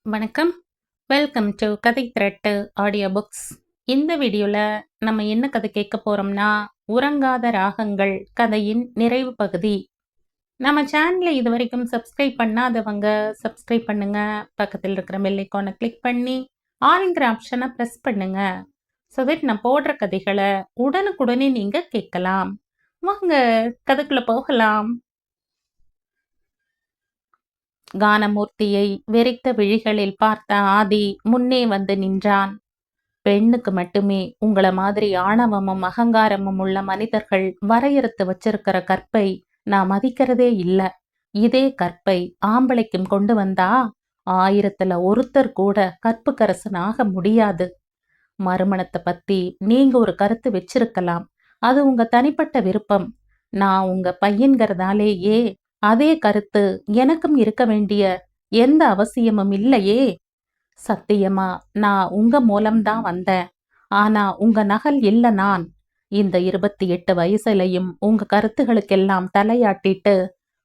வணக்கம். Welcome to கதை திரட்டு audio books. இந்த வீடியோவில் நம்ம என்ன கதை கேட்க போகிறோம்னா, உறங்காத ராகங்கள் கதையின் நிறைவு பகுதி. நம்ம சேனலை இது வரைக்கும் சப்ஸ்கிரைப் பண்ணாதவங்க சப்ஸ்கிரைப் பண்ணுங்க. பக்கத்தில் இருக்கிற பெல் ஐகானை கிளிக் பண்ணி ஆல்ங்கிற ஆப்ஷனை ப்ரெஸ் பண்ணுங்க. ஸோ தட் நான் போடுற கதைகளை உடனுக்குடனே நீங்கள் கேட்கலாம். வாங்க கதைக்குள்ளே போகலாம். கானமூர்த்தியை வெறித்த விழிகளில் பார்த்த ஆதி முன்னே வந்து நின்றான். பெண்ணுக்கு மட்டுமே உங்கள மாதிரி ஆணவமும் அகங்காரமும் உள்ள மனிதர்கள் வரையறுத்து வச்சிருக்கிற கற்பை நான் மதிக்கிறதே இல்ல. இதே கற்பை ஆம்பளைக்கும் கொண்டு வந்தா 1000ல் ஒருத்தர் கூட கற்புக்கரசன் ஆக முடியாது. மறுமணத்தை பத்தி நீங்க ஒரு கருத்து வச்சிருக்கலாம், அது உங்க தனிப்பட்ட விருப்பம். நான் உங்க பையன்கிறதாலேயே அதே கருத்து எனக்கும் இருக்க வேண்டிய எந்த அவசியமும் இல்லையே. சத்தியமா நான் உங்க மூலம்தான் வந்தேன். ஆனா உங்க நகல் இல்ல. நான் இந்த 28 வயசுலையும் உங்க கருத்துகளுக்கெல்லாம் தலையாட்டிட்டு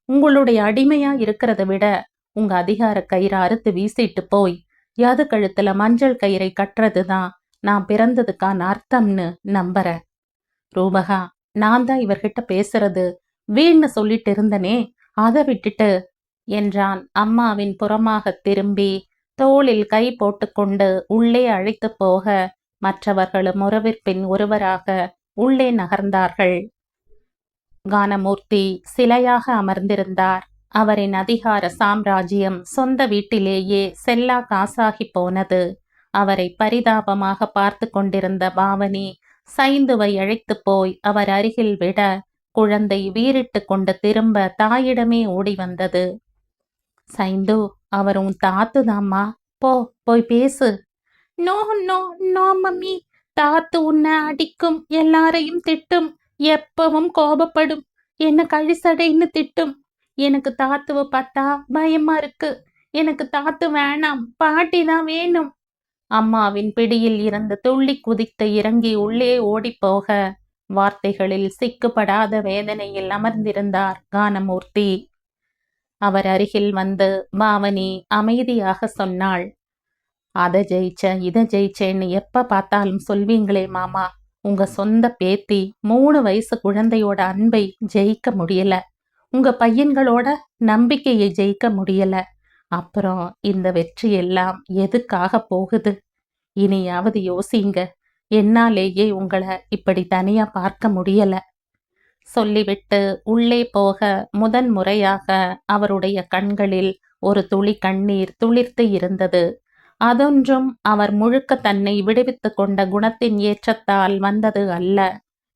உங்களுடைய அடிமையா இருக்கிறத விட உங்க அதிகார கயிறை அறுத்து வீசிட்டு போய் யது கழுத்துல மஞ்சள் கயிறை கட்டுறதுதான் நான் பிறந்ததுக்கான அர்த்தம்னு நம்புறேன். ரூபகா, நான் தான் இவர்கிட்ட பேசுறது வீண்னு சொல்லிட்டு இருந்தனே, அதை விட்டுட்டு என்றான். அம்மாவின் புறமாக திரும்பி தோளில் கை போட்டுக்கொண்டு உள்ளே அழைத்து போக மற்றவர்களும் ஒருவர்பின் ஒருவராக உள்ளே நகர்ந்தார்கள். கானமூர்த்தி சிலையாக அமர்ந்திருந்தார். அவரின் அதிகார சாம்ராஜ்யம் சொந்த வீட்டிலேயே செல்லா காசாகி போனது. அவரை பரிதாபமாக பார்த்து கொண்டிருந்த பாவனி சைந்துவை அழைத்து போய் அவர் அருகில் விட குழந்தை வீறிட்டு கொண்டு திரும்ப தாயிடமே ஓடி வந்தது. சைந்து, அவர் உன் தாத்துதாம்மா, போய் பேசு. நோ நோ நோ மம்மி, தாத்து உன்னை அடிக்கும், எல்லாரையும் திட்டும், எப்பவும் கோபப்படும், என்ன கழிசடைன்னு திட்டும். எனக்கு தாத்துவை பார்த்தா பயமா இருக்கு. எனக்கு தாத்து வேணாம், பாட்டி தான் வேணும். அம்மாவின் பிடியில் இருந்து துள்ளி குதித்து இறங்கி உள்ளே ஓடிப்போக வார்த்தைகளில் சிக்குப்படாத வேதனையில் அமர்ந்திருந்தார் கானமூர்த்தி. அவர் அருகில் வந்து பாவனி அமைதியாக சொன்னாள், அதை ஜெயிச்சேன் இதை ஜெயிச்சேன்னு எப்ப பார்த்தாலும் சொல்வீங்களே மாமா. உங்க சொந்த பேத்தி 3 வயசு குழந்தையோட அன்பை ஜெயிக்க முடியல, உங்க பையன்களோட நம்பிக்கையை ஜெயிக்க முடியல. அப்புறம் இந்த வெற்றி எல்லாம் எதுக்காக போகுது? இனியாவது யோசிங்க. என்னாலேயே உங்களை இப்படி தனியா பார்க்க முடியல. சொல்லிவிட்டு உள்ளே போக முதன் முறையாக அவருடைய கண்களில் ஒரு துளி கண்ணீர் துளிர்த்து இருந்தது. அதொன்றும் அவர் முழுக்க தன்னை விடுவித்து கொண்ட குணத்தின் ஏற்றத்தால் வந்தது அல்ல.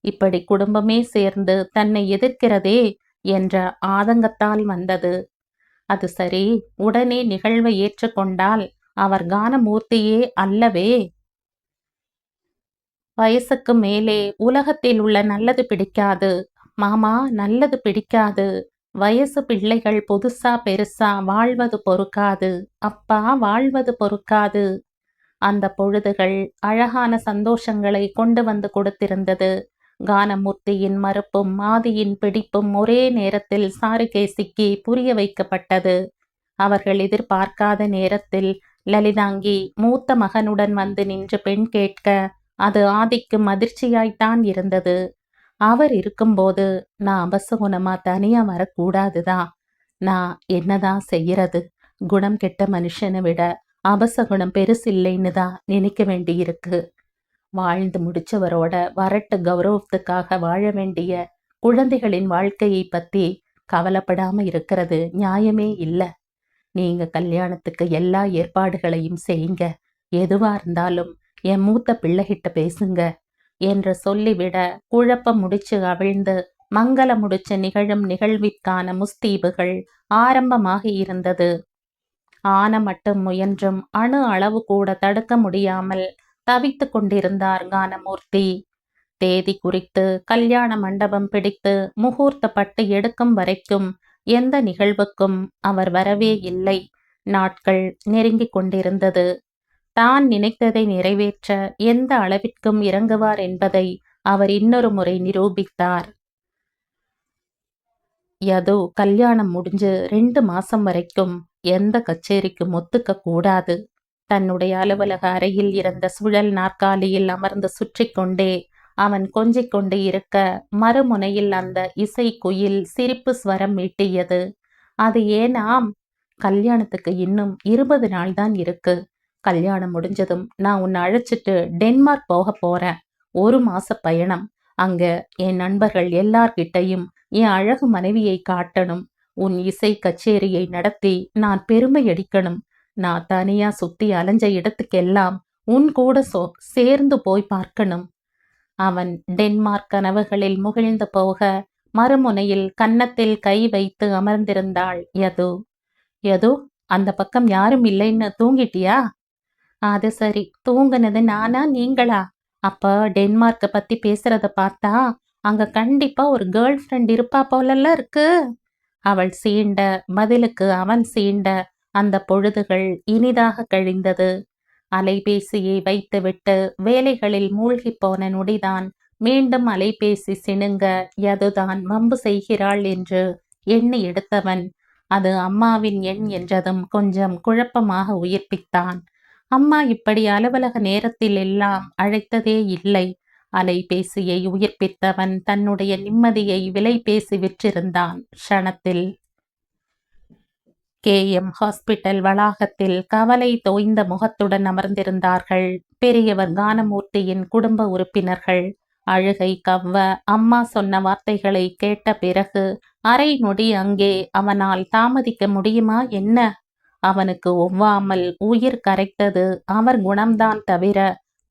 இப்படி குடும்பமே சேர்ந்து தன்னை எதிர்க்கிறதே என்ற ஆதங்கத்தால் வந்தது. அது சரி, உடனே நிகழ்வை ஏற்றுக்கொண்டால் அவர் கானமூர்த்தியே அல்லவே. வயசுக்கு மேலே உலகத்தில் உள்ள நல்லது பிடிக்காது மாமா, நல்லது பிடிக்காது. வயசு பிள்ளைகள் புதுசா பெருசா வாழ்வது பொறுக்காது அப்பா, வாழ்வது பொறுக்காது. அந்த பொழுதுகள் அழகான சந்தோஷங்களை கொண்டு வந்து கொடுத்திருந்தது. கானமூர்த்தியின் மறுப்பும் ஆதியின் பிடிப்பும் ஒரே நேரத்தில் சாருகேசிக்கு புரிய வைக்கப்பட்டது. அவர்கள் எதிர்பார்க்காத நேரத்தில் லலிதாங்கி மூத்த மகனுடன் வந்து நின்று பெண் கேட்க அது ஆதிக்கும் அதிர்ச்சியாய்த்தான் இருந்தது. அவர் இருக்கும்போது நான் அபசகுணமா தனியா வரக்கூடாதுதான். நான் என்னதான் செய்யறது? குணம் கெட்ட மனுஷனை விட அபசகுணம் பெருசில்லைன்னு தான் நினைக்க வேண்டியிருக்கு. வாழ்ந்து முடிச்சவரோட வரட்டு கௌரவத்துக்காக வாழ வேண்டிய குழந்தைகளின் வாழ்க்கையை பத்தி கவலைப்படாம இருக்கிறது நியாயமே இல்லை. நீங்க கல்யாணத்துக்கு எல்லா ஏற்பாடுகளையும் செய்யுங்க, எதுவா இருந்தாலும் என் மூத்த பிள்ளைகிட்ட பேசுங்க என்று சொல்லிவிட குழப்பம் முடிச்சு அவிழ்ந்து மங்கள முடிச்சு நிகழும் நிகழ்விற்கான முஸ்தீபுகள் ஆரம்பமாகி இருந்தது. ஆன மட்டும் முயன்றும் அணு அளவு கூட தடுக்க முடியாமல் தவித்து கொண்டிருந்தார் கானமூர்த்தி. தேதி குறித்து கல்யாண மண்டபம் பிடித்து முகூர்த்த பட்டு எடுக்கும் வரைக்கும் எந்த நிகழ்வுக்கும் அவர் வரவே இல்லை. நாட்கள் நெருங்கிக் கொண்டிருந்தது. தான் நினைத்ததை நிறைவேற்ற எந்த அளவிற்கும் இறங்குவார் என்பதை அவர் இன்னொரு முறை நிரூபித்தார். யது கல்யாணம் முடிஞ்சு 2 மாசம் வரைக்கும் எந்த கச்சேரிக்கும் ஒத்துக்க கூடாது. தன்னுடைய அலுவலக அறையில் இருந்த சுழல் நாற்காலியில் அமர்ந்து சுற்றி கொண்டே அவன் கொஞ்சிக் கொண்டு இருக்க, மறுமுனையில் அந்த இசை குயில் சிரிப்பு ஸ்வரம் மீட்டியது. அது ஏனாம், கல்யாணத்துக்கு இன்னும் 20 நாள் தான் இருக்கு. கல்யாணம் முடிஞ்சதும் நான் உன்னை அழைச்சிட்டு டென்மார்க் போக போறேன். 1 மாச பயணம். அங்க என் நண்பர்கள் எல்லார்கிட்டையும் என் அழகு மனைவியை காட்டணும். உன் இசை கச்சேரியை நடத்தி நான் பெருமை அடிக்கணும். நான் தனியா சுத்தி அலைஞ்ச இடத்துக்கெல்லாம் உன் கூட சேர்ந்து போய் பார்க்கணும். அவன் டென்மார்க் கனவுகளில் முகிழ்ந்து போக, மறுமுனையில் கன்னத்தில் கை வைத்து அமர்ந்திருந்தாள் யது. யது, அந்த பக்கம் யாரும் இல்லைன்னு தூங்கிட்டியா? அது சரி, தூங்குனது நானா நீங்களா? அப்ப டென்மார்க்க பத்தி பேசுறத பார்த்தா அங்க கண்டிப்பா ஒரு கேர்ள் ஃப்ரெண்ட் இருப்பா போலல்ல இருக்கு. அவள் சீண்ட, பதிலுக்கு அவன் சீண்ட அந்த பொழுதுகள் இனிதாக கழிந்தது. அலைபேசியை வைத்துவிட்டு வேலைகளில் மூழ்கி போன நொடிதான் மீண்டும் அலைபேசி சிணுங்க யதுதான் வம்பு செய்கிறாள் என்று எண்ணி எடுத்தவன் அது அம்மாவின் எண் என்றதும் கொஞ்சம் குழப்பமாக உயிர்ப்பித்தான். அம்மா இப்படி அலுவலக நேரத்தில் எல்லாம் அழைத்ததே இல்லை. அலைபேசியை உயிர்ப்பித்தவன் தன்னுடைய நிம்மதியை விலை பேசி விற்றிருந்தான் க்ஷணத்தில். KM ஹாஸ்பிட்டல் வளாகத்தில் கவலை தோய்ந்த முகத்துடன் அமர்ந்திருந்தார்கள் பெரியவர் கானமூர்த்தியின் குடும்ப உறுப்பினர்கள். அழுகை கவ்வ அம்மா சொன்ன வார்த்தைகளை கேட்ட பிறகு அரை நொடி அங்கே அவனால் தாமதிக்க முடியுமா என்ன? அவனுக்கு ஒவ்வாமல் உயிர் கரைத்தது அவர் குணம்தான் தவிர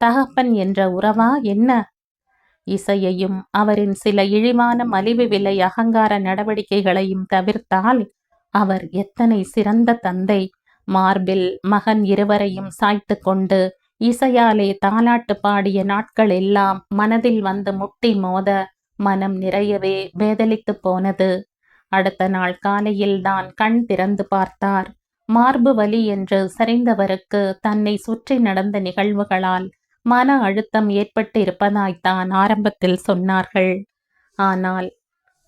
தகப்பன் என்ற உறவா என்ன? இசையையும் அவரின் சில இழிவான மலிவு விலை அகங்கார நடவடிக்கைகளையும் தவிர்த்தால் அவர் எத்தனை சிறந்த தந்தை! மார்பில் மகன் இருவரையும் சாய்த்து கொண்டு இசையாலே தாலாட்டு பாடிய நாட்கள் எல்லாம் மனதில் வந்து முட்டி மோத மனம் நிறையவே வேதலித்து போனது. அடுத்த நாள் காலையில்தான் கண் திறந்து பார்த்தார். மார்பு வலி என்று சரிந்தவருக்கு தன்னை சுற்றி நடந்த நிகழ்வுகளால் மன அழுத்தம் ஏற்பட்டு இருப்பதாய்த்தான் ஆரம்பத்தில் சொன்னார்கள். ஆனால்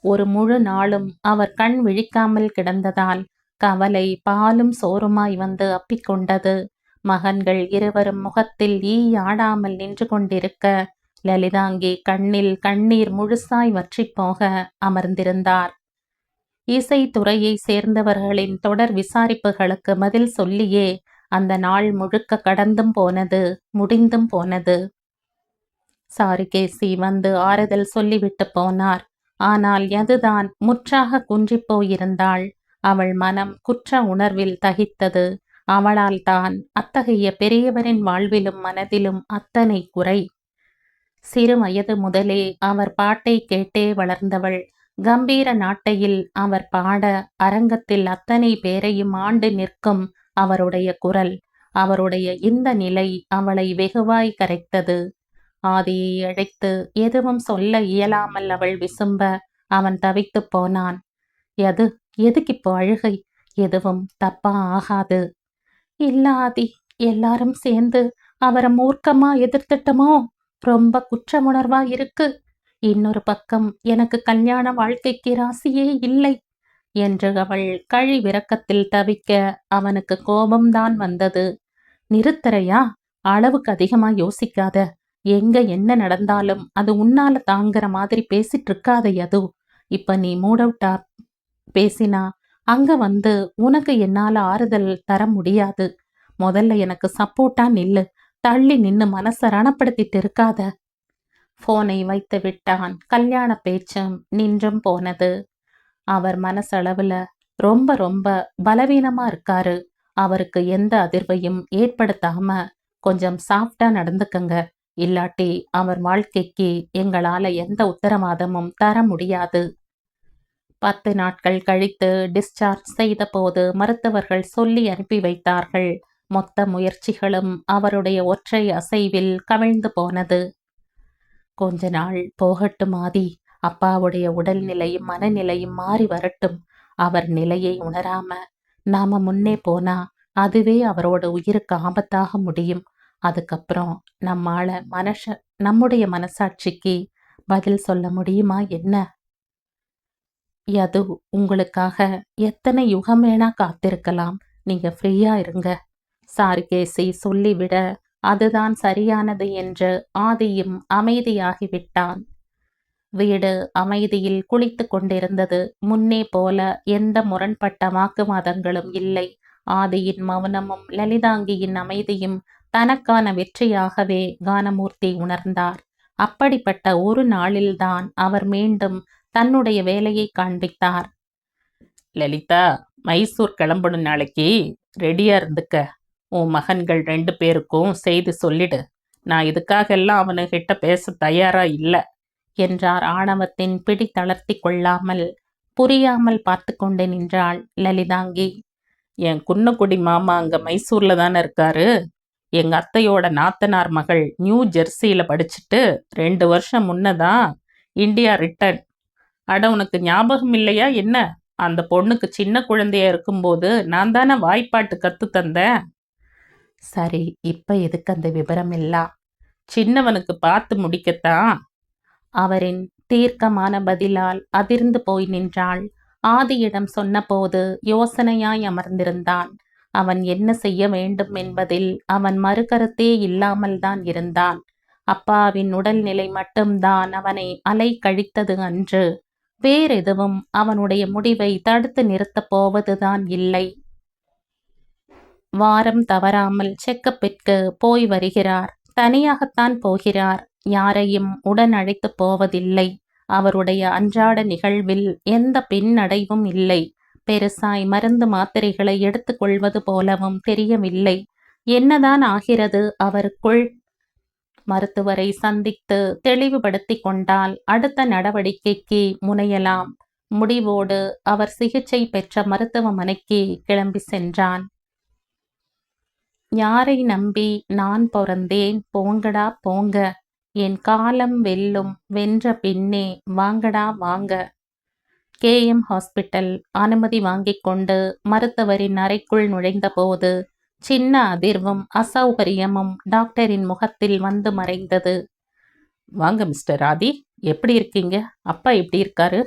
ஒரு முழு நாளும் அவர் கண் விழிக்காமல் கிடந்ததால் கவலை பாலும் சோறுமாய் வந்து அப்பிக்கொண்டது. மகன்கள் இருவரும் முகத்தில் ஈ ஆடாமல் நின்று கொண்டிருக்க லலிதாங்கி கண்ணில் கண்ணீர் முழுசாய் வற்றிப்போக அமர்ந்திருந்தார். இசைத்துறையை சேர்ந்தவர்களின் தொடர் விசாரிப்புகளுக்கு பதில் சொல்லியே அந்த நாள் முழுக்க கடந்தும் போனது, முடிந்தும் போனது. சாருகேசி வந்து ஆறுதல் சொல்லிவிட்டு போனார். ஆனால் யதுதான் முற்றாக குன்றிப் போயிருந்தாள். அவள் மனம் குற்ற உணர்வில் தகித்தது. அவளால் தான் அத்தகைய பெரியவரின் வாழ்விலும் மனதிலும் அத்தனை குறை. சிறு வயது முதலே அவர் பாட்டை கேட்டே வளர்ந்தவள். கம்பீர நாட்டையில் அவர் பாட அரங்கத்தில் அத்தனை பேரையும் ஆண்டு நிற்கும் அவருடைய குரல், அவருடைய இந்த நிலை அவளை வெகுவாய் கரைத்தது. ஆதியை அழைத்து எதுவும் சொல்ல இயலாமல் அவள் விசும்ப அவன் தவித்து போனான். எதுக்கிப்போ அழுகை? எதுவும் தப்பா ஆகாது. இல்ல ஆதி, எல்லாரும் சேர்ந்து அவரை மூர்க்கமா எதிர்த்துட்டமோ, ரொம்ப குற்ற உணர்வா இருக்கு. இன்னொரு பக்கம் எனக்கு கல்யாண வாழ்க்கைக்கு ராசியே இல்லை என்று அவள் கழிவிரக்கத்தில் தவிக்க அவனுக்கு கோபம்தான் வந்தது. நிறுத்தறையா? அளவுக்கு அதிகமா யோசிக்காத. எங்க என்ன நடந்தாலும் அது உன்னால தாங்குற மாதிரி பேசிட்டு இருக்காத யது. இப்ப நீ மூட் அவுட்டா பேசினா அங்க வந்து உனக்கு என்னால ஆறுதல் தர முடியாது. முதல்ல எனக்கு சப்போர்ட்டா நில்லு. தள்ளி நின்னு மனச ரணப்படுத்திட்டு இருக்காத. போனை வைத்து விட்டான். கல்யாண பேச்சும் நின்றும் போனது. அவர் மனசளவுல ரொம்ப ரொம்ப பலவீனமா இருக்காரு. அவருக்கு எந்த அதிர்வையும் ஏற்படுத்தாம கொஞ்சம் சாஃப்டா நடந்துக்கங்க. இல்லாட்டி அவர் வாழ்க்கைக்கு எங்களால எந்த உத்தரவாதமும் தர முடியாது. 10 நாட்கள் கழித்து டிஸ்சார்ஜ் செய்த போது மருத்துவர்கள் சொல்லி அனுப்பி வைத்தார்கள். மொத்த முயற்சிகளும் அவருடைய ஒற்றை அசைவில் கவிழ்ந்து போனது. கொஞ்ச நாள் போகட்டும் ஆதி. அப்பாவுடைய உடல்நிலையும் மனநிலையும் மாறி வரட்டும். அவர் நிலையை உணராம நாம முன்னே போனா அதுவே அவரோட உயிருக்கு ஆபத்தாக முடியும். அதுக்கப்புறம் நம்முடைய மனசாட்சிக்கு பதில் சொல்ல முடியுமா என்ன? யது உங்களுக்காக எத்தனை யுகம் வேணா காத்திருக்கலாம். நீங்க ஃப்ரீயா இருங்க. சாருகேசி சொல்லிவிட அதுதான் சரியானது என்று ஆதியும் அமைதியாகிவிட்டான். வீடு அமைதியில் குளித்துக் கொண்டிருந்தது. முன்னே போல எந்த முரண்பட்ட வாக்குவாதங்களும் இல்லை. ஆதியின் மௌனமும் லலிதாங்கியின் அமைதியும் தனக்கான வெற்றியாகவே கானமூர்த்தி உணர்ந்தார். அப்படிப்பட்ட ஒரு நாளில்தான் அவர் மீண்டும் தன்னுடைய வேலையை காண்பித்தார். லலிதா, மைசூர் கிளம்பணும் நாளைக்கு. ரெடியா இருந்துக்க. உன் மகன்கள் 2 பேருக்கும் செய்தி சொல்லிடு. நான் இதுக்காகெல்லாம் அவனுகிட்ட பேச தயாரா இல்லை என்றார் ஆணவத்தின் பிடி தளர்த்தி கொள்ளாமல். புரியாமல் பார்த்து கொண்டு நின்றாள் லலிதாங்கி. என் குன்னக்குடி மாமா அங்க மைசூர்ல தானே இருக்காரு. எங்க அத்தையோட நாத்தனார் மகள் நியூ ஜெர்சியில படிச்சுட்டு 2 வருஷம் முன்னதான் இந்தியா ரிட்டர்ன். அட, உனக்கு ஞாபகம் இல்லையா என்ன? அந்த பொண்ணுக்கு சின்ன குழந்தையா இருக்கும்போது நான் தானே வாய்ப்பாட்டு கத்து தந்தேன். சரி, இப்ப எதுக்கு அந்த விவரம் எல்லாம்? சின்னவனுக்கு பார்த்து முடிக்கத்தான். அவரின் தீர்க்கமான பதிலால் அதிர்ந்து போய் நின்றாள். ஆதியிடம் சொன்னபோது யோசனையாய் அமர்ந்திருந்தான். அவன் என்ன செய்ய வேண்டும் என்பதில் அவன் மறுகருத்தே இல்லாமல் தான் இருந்தான். அப்பாவின் உடல்நிலை மட்டும்தான் அவனை அலை கழித்தது அன்று. வேறெதுவும் அவனுடைய முடிவை தடுத்து நிறுத்தப் போவதுதான் இல்லை. வாரம் தவறாமல் செக்கப்பிற்கு போய் வருகிறார். தனியாகத்தான் போகிறார். யாரையும் உடன் அழைத்து போவதில்லை. அவருடைய அன்றாட நிகழ்வில் எந்த பின்னடைவும் இல்லை. பெருசாய் மருந்து மாத்திரைகளை எடுத்துக்கொள்வது போலவும் தெரியவில்லை. என்னதான் ஆகிறது அவருக்குள்? மருத்துவரை சந்தித்து தெளிவுபடுத்தி கொண்டால் அடுத்த நடவடிக்கைக்கு முனையலாம். முடிவோடு அவர் சிகிச்சை பெற்ற மருத்துவமனைக்கு கிளம்பி சென்றான். யாரை நம்பி நான் பிறந்தேன்? போங்கடா போங்க. என் காலம் வெல்லும். வென்ற பின்னே வாங்கடா வாங்க. KM hospital. அனுமதி வாங்கிக் கொண்டு மருத்துவரின் அறைக்குள் நுழைந்தபோது சின்ன அதிர்வும் அசௌகரியமும் டாக்டரின் முகத்தில் வந்து மறைந்தது. வாங்க மிஸ்டர் ஆதி, எப்படி இருக்கீங்க? அப்பா எப்படி இருக்காரு?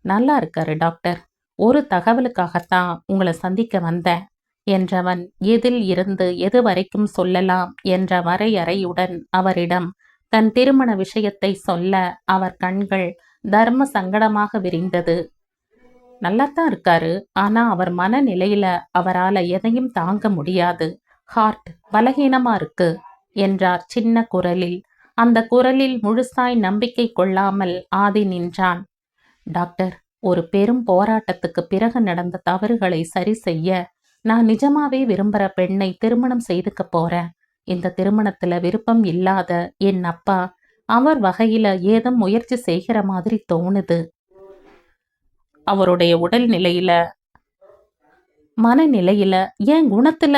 நல்லா இருக்காரு டாக்டர். ஒரு தகவலுக்காகத்தான் உங்களை சந்திக்க வந்தேன் என்றவன் எதில் இருந்து எது வரைக்கும் சொல்லலாம் என்ற வரையறையுடன் அவரிடம் தன் திருமண விஷயத்தை சொல்ல அவர் கண்கள் தர்ம சங்கடமாக விரிந்தது. நல்லாத்தான் இருக்காரு. ஆனா அவர் மனநிலையில அவரால் எதையும் தாங்க முடியாது. ஹார்ட் பலகீனமா இருக்கு என்றார் சின்ன குரலில். அந்த குரலில் முழுசாய் நம்பிக்கை கொள்ளாமல் ஆதி நின்றான். டாக்டர், ஒரு பெரும் போராட்டத்துக்கு பிறகு நடந்த தவறுகளை சரி செய்ய நான் நிஜமாவே விரும்புகிற பெண்ணை திருமணம் செய்துக்க போறேன். இந்த திருமணத்துல விருப்பம் இல்லாத என் அப்பா அவர் வகையில ஏதோ முயற்சி செய்கிற மாதிரி தோணுது. அவருடைய உடல்நிலையில மனநிலையில என் குணத்துல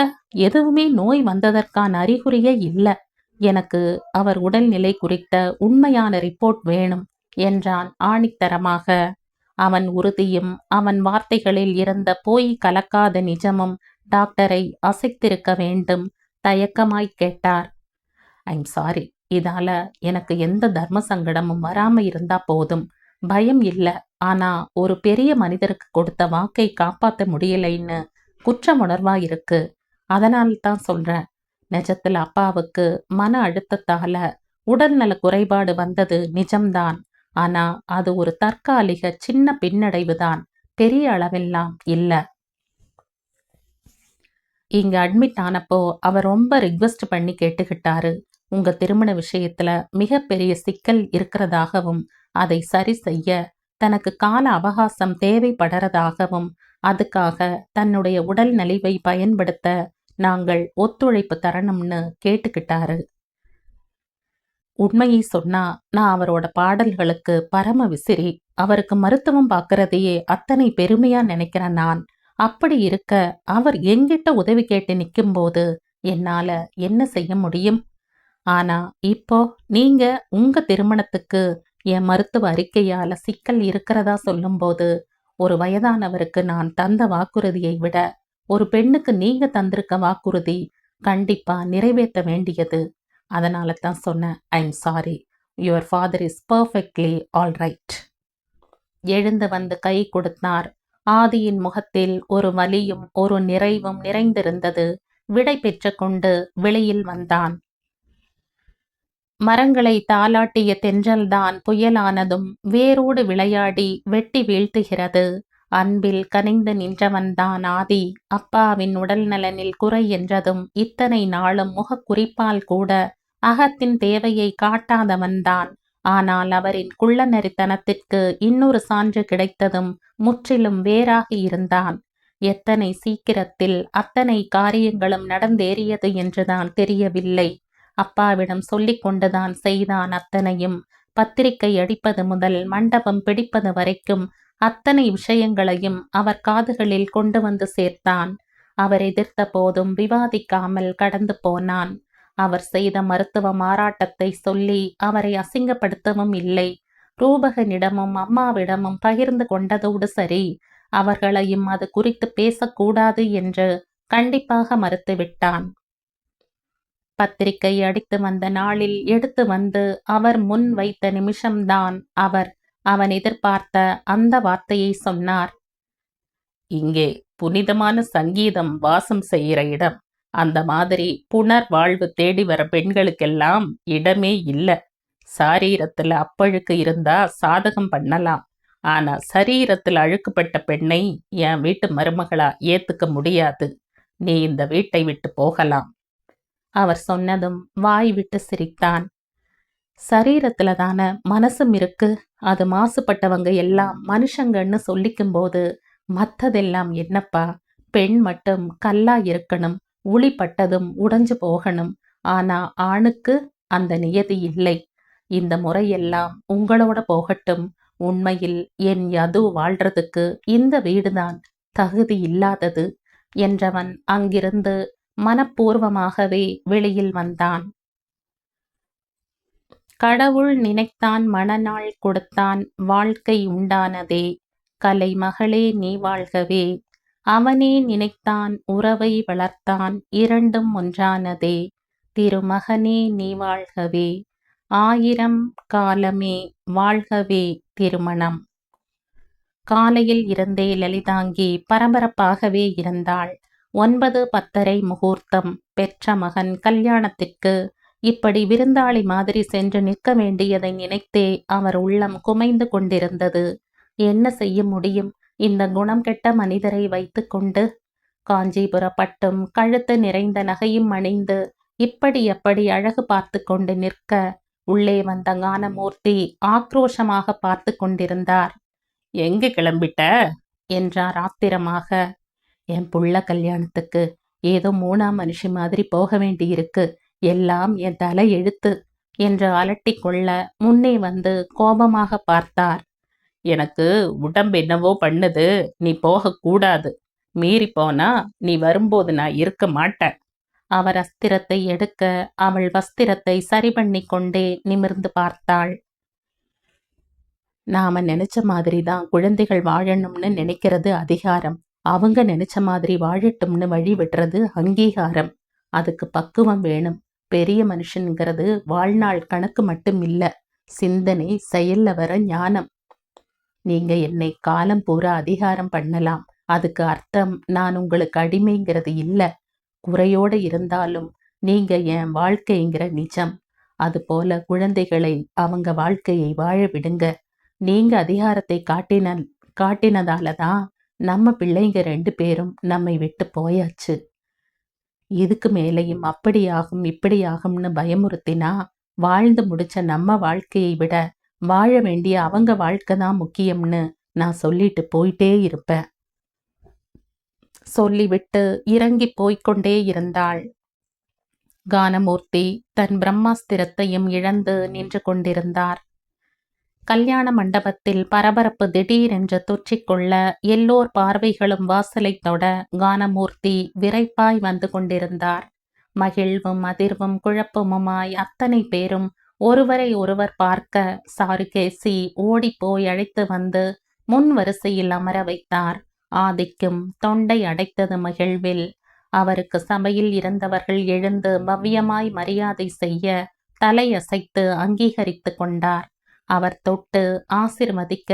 எதுவுமே நோய் வந்ததற்கான அறிகுறியே இல்லை. எனக்கு அவர் உடல்நிலை குறித்த உண்மையான ரிப்போர்ட் வேணும் என்றான் ஆணித்தரமாக. அவன் உறுதியும் அவன் வார்த்தைகளில் இருந்த போய் கலக்காத நிஜமும் டாக்டரை அசைத்திருக்க வேண்டும். தயக்கமாய் கேட்டார். ஐம் சாரி, இதால எனக்கு எந்த தர்ம சங்கடமும் வராம இருந்தா போதும். பயம் இல்லை. ஆனா ஒரு பெரிய மனிதருக்கு கொடுத்த வாக்கை காப்பாற்ற முடியலைன்னு குற்றம் உணர்வா இருக்கு. அதனால்தான் சொல்றேன். நிஜத்துல அப்பாவுக்கு மன அழுத்தத்தால உடல்நல குறைபாடு வந்தது நிஜம்தான். ஆனா அது ஒரு தற்காலிக சின்ன பின்னடைவு தான். பெரிய அளவெல்லாம் இல்ல. இங்க அட்மிட் ஆனப்போ அவர் ரொம்ப ரிக்வெஸ்ட் பண்ணி கேட்டுக்கிட்டாரு. உங்க திருமண விஷயத்துல மிகப்பெரிய சிக்கல் இருக்கிறதாகவும் அதை சரி செய்ய தனக்கு கால அவகாசம் தேவைப்படுறதாகவும் அதுக்காக தன்னுடைய உடல் நலிவை பயன்படுத்த நாங்கள் ஒத்துழைப்பு தரணும்னு கேட்டுக்கிட்டாரு. உண்மையை சொன்னா நான் அவரோட பாடல்களுக்கு பரம விசிறி. அவருக்கு மருத்துவம் பார்க்கறதையே அத்தனை பெருமையா நினைக்கிறேன் நான். அப்படி இருக்க அவர் எங்கிட்ட உதவி கேட்டு நிற்கும்போது என்னால என்ன செய்ய முடியும்? ஆனா இப்போ நீங்க உங்க திருமணத்துக்கு என் மருத்துவ அறிக்கையால சிக்கல் இருக்கிறதா சொல்லும்போது ஒரு வயதானவருக்கு நான் தந்த வாக்குறுதியை விட ஒரு பெண்ணுக்கு நீங்க தந்திருக்க வாக்குறுதி கண்டிப்பா நிறைவேற்ற வேண்டியது. அதனால தான் சொன்னேன். I'm sorry. Your father is perfectly all right. எழுந்து வந்து கை கொடுத்தார். ஆதியின் முகத்தில் ஒரு வலியும் ஒரு நிறைவும் நிறைந்திருந்தது. விடை பெற்று கொண்டு வெளியில் வந்தான். மரங்களை தாலாட்டிய தென்றல்தான் புயலானதும் வேரோடு விளையாடி வெட்டி வீழ்த்துகிறது. அன்பில் கனிந்து நின்றவன்தான் ஆதி. அப்பாவின் உடல் நலனில் குறை என்றதும் இத்தனை நாளும் முகக்குறிப்பால் கூட அகத்தின் தேவையை காட்டாதவன்தான். ஆனால் அவரின் குள்ளநரித்தனத்திற்கு இன்னொரு சான்று கிடைத்ததும் முற்றிலும் வேறாகி இருந்தான். எத்தனை சீக்கிரத்தில் அத்தனை காரியங்களும் நடந்தேறியது என்றுதான் தெரியவில்லை. அப்பாவிடம் சொல்லிக் கொண்டுதான் செய்தான் அத்தனையும். பத்திரிகை அடிப்பது முதல் மண்டபம் பிடிப்பது வரைக்கும் அத்தனை விஷயங்களையும் அவர் காதுகளில் கொண்டு வந்து சேர்த்தான். அவர் எதிர்த்த போதும் விவாதிக்காமல் கடந்து போனான். அவர் செய்த மருத்துவ மாறாட்டத்தை சொல்லி அவரை அசிங்கப்படுத்தவும் இல்லை. ரூபகனிடமும் அம்மாவிடமும் பகிர்ந்து கொண்டதோடு சரி, அவர்களையும் அது குறித்து பேசக்கூடாது என்று கண்டிப்பாக மறுத்துவிட்டான். பத்திரிகை அடித்து வந்த நாளில் எடுத்து வந்து அவர் முன் வைத்த நிமிஷம்தான் அவன் எதிர்பார்த்த அந்த வார்த்தையை சொன்னார். இங்கே புனிதமான சங்கீதம் வாசம் செய்கிற இடம். அந்த மாதிரி புனர் வாழ்வு தேடி வர பெண்களுக்கெல்லாம் இடமே இல்லை. சாரீரத்துல அப்பழுக்கு இருந்தா சாதகம் பண்ணலாம். ஆனா சரீரத்தில் அழுக்குப்பட்ட பெண்ணை என் வீட்டு மருமகளா ஏத்துக்க முடியாது. நீ இந்த வீட்டை விட்டு போகலாம். அவர் சொன்னதும் வாய் விட்டு சிரித்தான். சரீரத்துல தானே மனசும் இருக்கு. அது மாசுபட்டவங்க எல்லாம் மனுஷங்கன்னு சொல்லிக்கும் போது மற்றதெல்லாம் என்னப்பா? பெண் மட்டும் கல்லா இருக்கணும், உளிப்பட்டதும் உடைஞ்சு போகணும். ஆனா ஆணுக்கு அந்த நியதி இல்லை. இந்த முறையெல்லாம் உங்களோட போகட்டும். உண்மையில் என் யது வாழ்றதுக்கு இந்த வீடுதான் தகுதி இல்லாதது என்றவன் அங்கிருந்து மனப்பூர்வமாகவே வெளியில் வந்தான். கடவுள் நினைத்தான், மணநாள் கொடுத்தான், வாழ்க்கை உண்டானதே. கலைமகளே நீ வாழ்கவே. அவனே நினைத்தான், உறவை வளர்த்தான், இரண்டும் ஒன்றானதே. திருமகனே நீ வாழ்கவே. ஆயிரம் காலமே வாழ்கவே திருமணம். காலையில் இருந்தே லலிதாங்கி பரபரப்பாகவே இருந்தாள். 9:10 முகூர்த்தம். பெற்ற மகன் கல்யாணத்திற்கு இப்படி விருந்தாளி மாதிரி சென்று நிற்க வேண்டியதை நினைத்தே அவர் உள்ளம் குமைந்து கொண்டிருந்தது. என்ன செய்ய முடியும் இந்த குணம் கெட்ட மனிதரை வைத்து கொண்டு? காஞ்சிபுர பட்டும் கழுத்து நிறைந்த நகையும் அணிந்து இப்படி எப்படி அழகு பார்த்து கொண்டு நிற்க உள்ளே வந்த ஞானமூர்த்தி ஆக்ரோஷமாக பார்த்து கொண்டிருந்தார். எங்கு கிளம்பிட்ட என்றார் ஆத்திரமாக. என் புள்ள கல்யாணத்துக்கு. ஏதோ 3ஆம் மனுஷி மாதிரி போக வேண்டியிருக்கு. எல்லாம் என் தலை எழுத்து என்று அலட்டி கொள்ள முன்னே வந்து கோபமாக பார்த்தார். எனக்கு உடம்பு என்னவோ பண்ணுது. நீ போகக்கூடாது. மீறி போனா நீ வரும்போது நான் இருக்க மாட்டேன். அவர் அஸ்திரத்தை எடுக்க அவள் வஸ்திரத்தை சரி பண்ணி கொண்டே நிமிர்ந்து பார்த்தாள். நாம நினைச்ச மாதிரி தான் குழந்தைகள் வாழணும்னு நினைக்கிறது அதிகாரம். அவங்க நினைச்ச மாதிரி வாழட்டும்னு வழி விடுறது அங்கீகாரம். அதுக்கு பக்குவம் வேணும். பெரிய மனுஷனுங்கிறது வாழ்நாள் கணக்கு மட்டும் இல்ல, சிந்தனை செயல்ல வர ஞானம். நீங்க என்னை காலம் பூரா அதிகாரம் பண்ணலாம். அதுக்கு அர்த்தம் நான் உங்களுக்கு அடிமைங்கிறது இல்ல. குறையோடு இருந்தாலும் நீங்க என் வாழ்க்கைங்கிற நிஜம். அதுபோல குழந்தைகளை அவங்க வாழ்க்கையை வாழ விடுங்க. நீங்க அதிகாரத்தை காட்டினதால தான் நம்ம பிள்ளைங்க 2 பேரும் நம்மை விட்டு போயாச்சு. இதுக்கு மேலையும் அப்படியாகும் இப்படியாகும்னு பயமுறுத்தினா வாழ்ந்து முடிச்ச நம்ம வாழ்க்கையை விட வாழ வேண்டிய அவங்க வாழ்க்கை தான் முக்கியம்னு நான் சொல்லிட்டு போயிட்டே இருப்பேன். சொல்லிவிட்டு இறங்கி போய்கொண்டே இருந்தாள். கானமூர்த்தி தன் பிரம்மாஸ்திரத்தையும் இழந்து நின்று கொண்டிருந்தார். கல்யாண மண்டபத்தில் பரபரப்பு திடீரென்று தொற்றிக்கொள்ள எல்லோர் பார்வைகளும் வாசலை தொட கானமூர்த்தி விரைப்பாய் வந்து கொண்டிருந்தார். மகிழ்வும் அதிர்வும் குழப்பமுமாய் அத்தனை பேரும் ஒருவரை ஒருவர் பார்க்க சாருகேசி ஓடிப்போய் அழைத்து வந்து முன் வரிசையில் அமர வைத்தார். ஆதிக்கும் தொண்டை அடைத்தது மகிழ்வில். அவருக்கு சபையில் இருந்தவர்கள் எழுந்து பவ்யமாய் மரியாதை செய்ய தலையசைத்து அங்கீகரித்து கொண்டார். அவர் தொட்டு ஆசிர்வதிக்க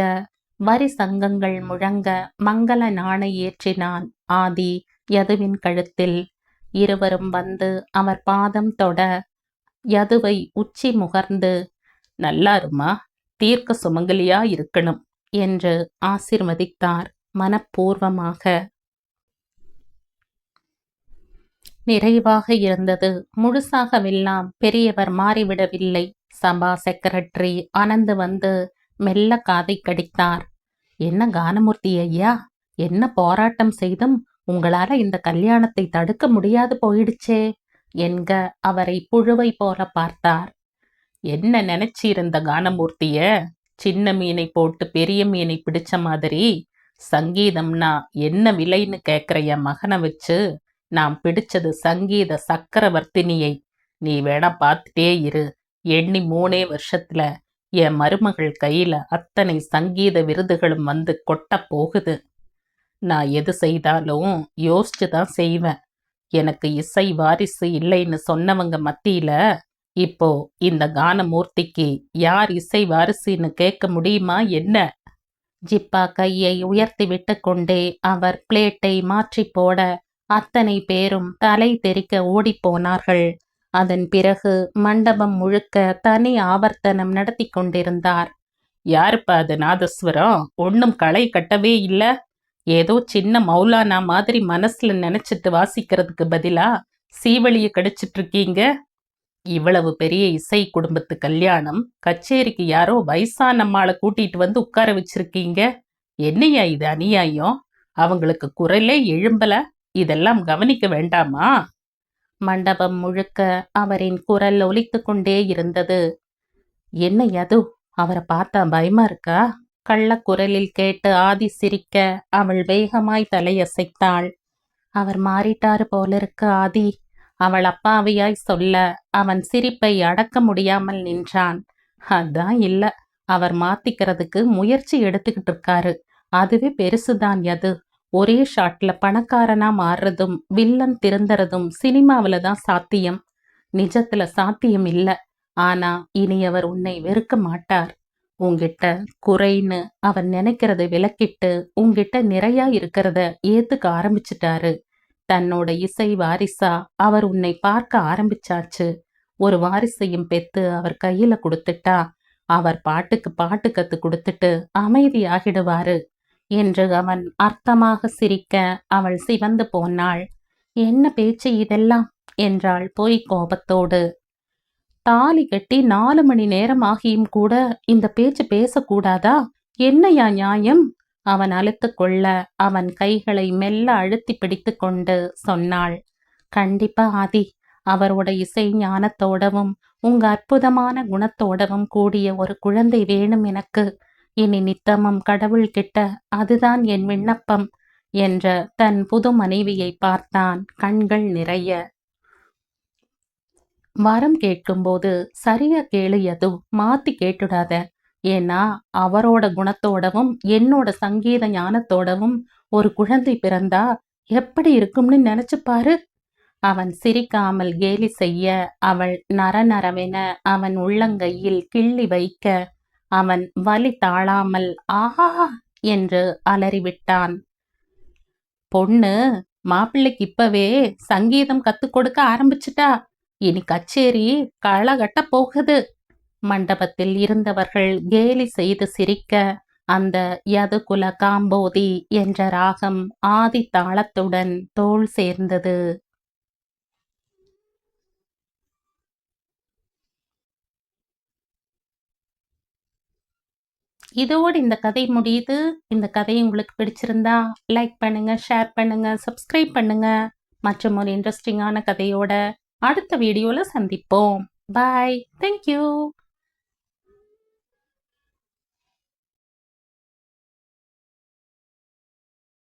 வரி சங்கங்கள் முழங்க மங்கள நாணை ஏற்றினான் ஆதி யதுவின் கழுத்தில். இருவரும் வந்து அவர் பாதம் தொட யதுவை உச்சி முகர்ந்து, நல்லாருமா, தீர்க்க சுமங்கலியா இருக்கணும் என்று ஆசிர்வதித்தார் மனப்பூர்வமாக. நிறைவாக இருந்தது. முழுசாகவெல்லாம் பெரியவர் மாறிவிடவில்லை. சபா செக்ரட்டரி அனந்து வந்து மெல்ல காதை கடித்தார். என்ன கானமூர்த்தி ஐயா, என்ன போராட்டம் செய்தும் உங்களால இந்த கல்யாணத்தை தடுக்க முடியாது போயிடுச்சே என்க அவரை புழுவை போல பார்த்தார். என்ன நினைச்சிருந்த கானமூர்த்திய, சின்ன மீனை போட்டு பெரிய மீனை பிடிச்ச மாதிரி சங்கீதம்னா என்ன விலைன்னு கேட்குற என் மகனை வச்சு நான் பிடிச்சது சங்கீத சக்கரவர்த்தினியை. நீ வேணா பார்த்துட்டே இரு. எண்ணி 3 வருஷத்துல என் மருமகள் கையில அத்தனை சங்கீத விருதுகளும் வந்து கொட்ட போகுது. நான் எது செய்தாலும் யோசிச்சு தான் செய்வேன். எனக்கு இசை வாரிசு இல்லைன்னு சொன்னவங்க மத்தியில இப்போ இந்த கானமூர்த்திக்கு யார் இசை வாரிசுன்னு கேட்க முடியுமா என்ன? ஜிப்பா கையை உயர்த்தி விட்டு கொண்டே அவர் பிளேட்டை மாற்றி போட அத்தனை பேரும் தலை தெறிக்க ஓடிப்போனார்கள். அதன் பிறகு மண்டபம் முழுக்க தனி ஆவர்த்தனம் நடத்தி கொண்டிருந்தார். யாருப்பா அது நாதஸ்வரம்? ஒன்னும் களை கட்டவே இல்ல. ஏதோ சின்ன மௌலானா மாதிரி மனசுல நினைச்சிட்டு வாசிக்கிறதுக்கு பதிலா சீவழிய கடிச்சிட்டு இருக்கீங்க. இவ்வளவு பெரிய இசை குடும்பத்து கல்யாணம், கச்சேரிக்கு யாரோ வயசான அம்மாளை கூட்டிட்டு வந்து உட்கார வச்சிருக்கீங்க. என்னையா இது அநியாயம்? அவங்களுக்கு குரலே எழும்பல. இதெல்லாம் கவனிக்க வேண்டாமா? மண்டபம் முழுக்க அவரின் குரல் ஒலித்து கொண்டே இருந்தது. என்ன யது, அவரை பார்த்தா பயமா இருக்கா? கள்ளக்குரலில் கேட்டு ஆதி சிரிக்க அவள் வேகமாய் தலையசைத்தாள். அவர் மாறிட்டாரு போலிருக்கு ஆதி, அவள் அப்பாவியாய் சொல்ல அவன் சிரிப்பை அடக்க முடியாமல் நின்றான். அதான் இல்ல, அவர் மாத்திக்கிறதுக்கு முயற்சி எடுத்துக்கிட்டு இருக்காரு. அதுவே பெருசுதான் யது. ஒரே ஷாட்ல பணக்காரனா மாறுறதும் வில்லன் திருந்துறதும் சினிமாவில தான் சாத்தியம். நிஜத்துல சாத்தியம் இல்ல. ஆனா இனி அவர் உன்னை வெறுக்க மாட்டார். உங்கிட்ட குறைன்னு அவர் நினைக்கிறத விலக்கிட்டு உங்கிட்ட நிறைய இருக்கிறத ஏத்துக்க ஆரம்பிச்சிட்டாரு. தன்னோட இசை வாரிசா அவர் உன்னை பார்க்க ஆரம்பிச்சாச்சு. ஒரு வாரிசையும் பெத்து அவர் கையில கொடுத்துட்டா அவர் பாட்டுக்கு பாட்டு கத்து கொடுத்துட்டு அமைதியாகிடுவாரு என்று அவன் அர்த்தமாக சிரிக்க அவள் சிவந்து போனாள். என்ன பேச்சு இதெல்லாம் என்றாள் பொய் கோபத்தோடு. தாலி கட்டி 4 மணி நேரம் ஆகியும் கூட இந்த பேச்சு பேசக்கூடாதா? என்னையா நியாயம்? அவன் அழுத்து கொள்ள அவன் கைகளை மெல்ல அழுத்தி பிடித்து கொண்டு சொன்னாள். கண்டிப்பா ஆதி, அவரோட இசை ஞானத்தோடவும் உங்க அற்புதமான குணத்தோடவும் கூடிய ஒரு குழந்தை வேணும் எனக்கு. இனி நித்தமும் கடவுள் கிட்ட அதுதான் என் விண்ணப்பம் என்ற தன் புது மனைவியை பார்த்தான் கண்கள் நிறைய. வரம் கேட்கும்போது சரியா கேளு யது, மாத்தி கேட்டுடாத. ஏன்னா அவரோட குணத்தோடவும் என்னோட சங்கீத ஞானத்தோடவும் ஒரு குழந்தை பிறந்தா எப்படி இருக்கும்னு நினைச்சு பாரு. அவன் சிரிக்காமல் கேலி செய்ய அவள் நரநரவென அவன் உள்ளங்கையில் கிள்ளி வைக்க அவன் வலி தாழாமல் ஆஹா என்று அலறிவிட்டான். பொண்ணு மாப்பிள்ளைக்கு இப்பவே சங்கீதம் கத்து கொடுக்க ஆரம்பிச்சிட்டா. இனி கச்சேரி களை கட்ட போகுது. மண்டபத்தில் இருந்தவர்கள் கேலி செய்து சிரிக்க அந்த யதுகுல காம்போதி என்ற ராகம் ஆதி தாளத்துடன் தோள் சேர்ந்தது. இதோடு இந்த கதை முடியுது. இந்த கதை உங்களுக்கு பிடிச்சிருந்தா லைக் பண்ணுங்க, ஷேர் பண்ணுங்க, சப்ஸ்கிரைப் பண்ணுங்க. மற்றும் ஒரு இன்ட்ரெஸ்டிங்கான கதையோட அடுத்த வீடியோல சந்திப்போம். பாய். தேங்க்யூ.